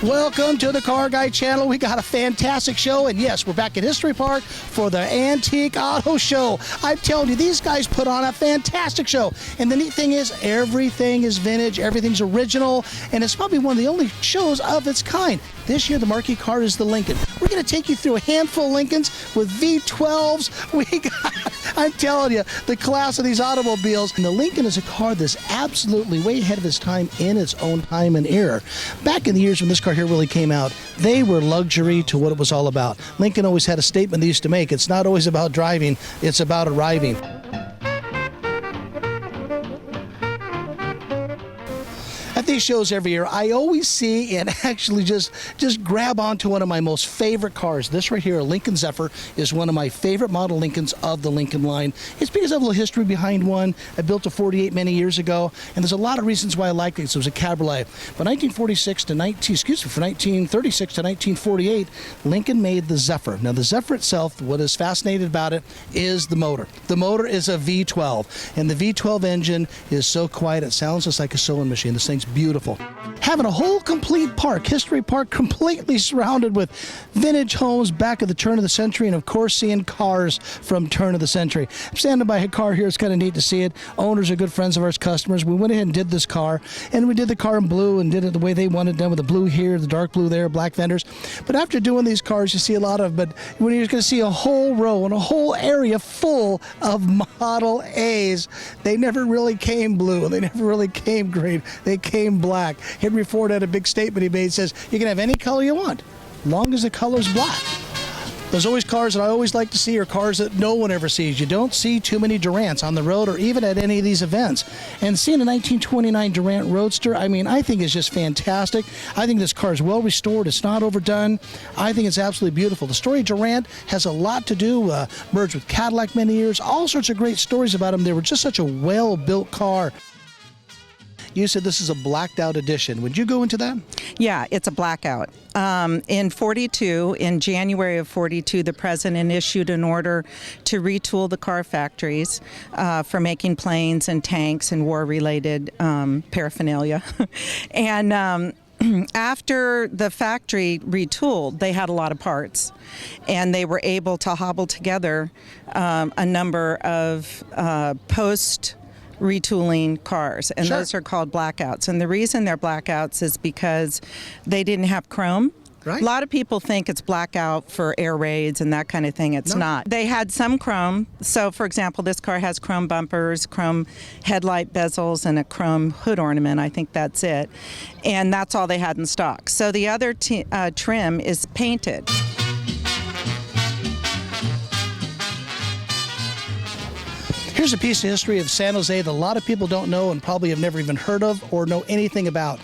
Welcome to the Car Guy channel. We got a fantastic show, and yes, we're back at History Park for the Antique Auto Show. I'm telling you, these guys put on a fantastic show, and the neat thing is everything is vintage, everything's original, and it's probably one of the only shows of its kind. This year, the marquee car is the Lincoln. We're going to take you through a handful of Lincolns with V12s. We got, I'm telling you, the class of these automobiles. And the Lincoln is a car that's absolutely way ahead of its time in its own time and era. Back in the years when this car here really came out, they were luxury to what it was all about. Lincoln always had a statement they used to make. It's not always about driving, it's about arriving. At these shows every year, I always see and actually just grab onto one of my most favorite cars. This right here, a Lincoln Zephyr, is one of my favorite model Lincolns of the Lincoln line. It's because I have a little history behind one. I built a 48 many years ago, and there's a lot of reasons why I like it. So it was a cabriolet. But 1936 to 1936 to 1948, Lincoln made the Zephyr. Now the Zephyr itself, what is fascinating about it is the motor. The motor is a V12, and the V12 engine is so quiet it sounds just like a sewing machine. This thing's beautiful. Having a whole complete park, History Park, completely surrounded with vintage homes back at the turn of the century, and of course seeing cars from turn of the century. I'm standing by a car here. It's kind of neat to see it. Owners are good friends of ours, customers. We went ahead and did this car, and we did the car in blue and did it the way they wanted, done with the blue here, the dark blue there, black fenders. But after doing these cars, you see a lot of, but when you're going to see a whole row and a whole area full of Model A's, they never really came blue. They never really came green. They came black. Henry Ford had a big statement he made. Says, you can have any color you want, long as the color's black. There's always cars that I always like to see are cars that no one ever sees. You don't see too many Durants on the road or even at any of these events. And seeing a 1929 Durant Roadster, I mean, I think is just fantastic. I think this car is well restored. It's not overdone. I think it's absolutely beautiful. The story of Durant has a lot to do, merged with Cadillac many years, all sorts of great stories about them. They were just such a well-built car. You said this is a blacked out edition. Would you go into that? Yeah, it's a blackout. In January of 42, the president issued an order to retool the car factories for making planes and tanks and war-related paraphernalia. And after the factory retooled, they had a lot of parts, and they were able to hobble together a number of retooling cars, and Sure. Those are called blackouts. And the reason they're blackouts is because they didn't have chrome. Right. A lot of people think it's blackout for air raids and that kind of thing. It's not. They had some chrome. So, for example, this car has chrome bumpers, chrome headlight bezels, and a chrome hood ornament. I think that's it. And that's all they had in stock. So the other trim is painted. Here's a piece of history of San Jose that a lot of people don't know and probably have never even heard of or know anything about.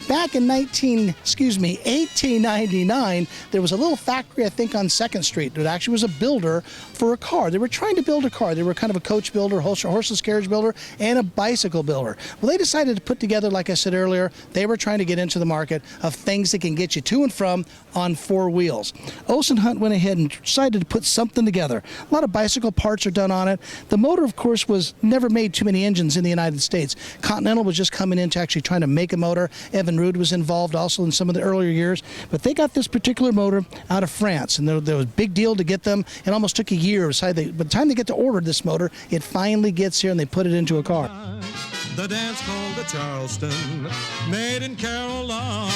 Back in 1899, there was a little factory, I think, on 2nd Street that actually was a builder for a car. They were trying to build a car. They were kind of a coach builder, horseless carriage builder, and a bicycle builder. Well, they decided to put together, like I said earlier, they were trying to get into the market of things that can get you to and from on 4 wheels. Olson Hunt went ahead and decided to put something together. A lot of bicycle parts are done on it. The motor, of course, was never made too many engines in the United States. Continental was just coming into actually trying to make a motor. Evan Rude was involved also in some of the earlier years, but they got this particular motor out of France, and there was a big deal to get them. It almost took a year. By the time they get to order this motor, it finally gets here and they put it into a car. The dance called the Charleston, made in Caroline.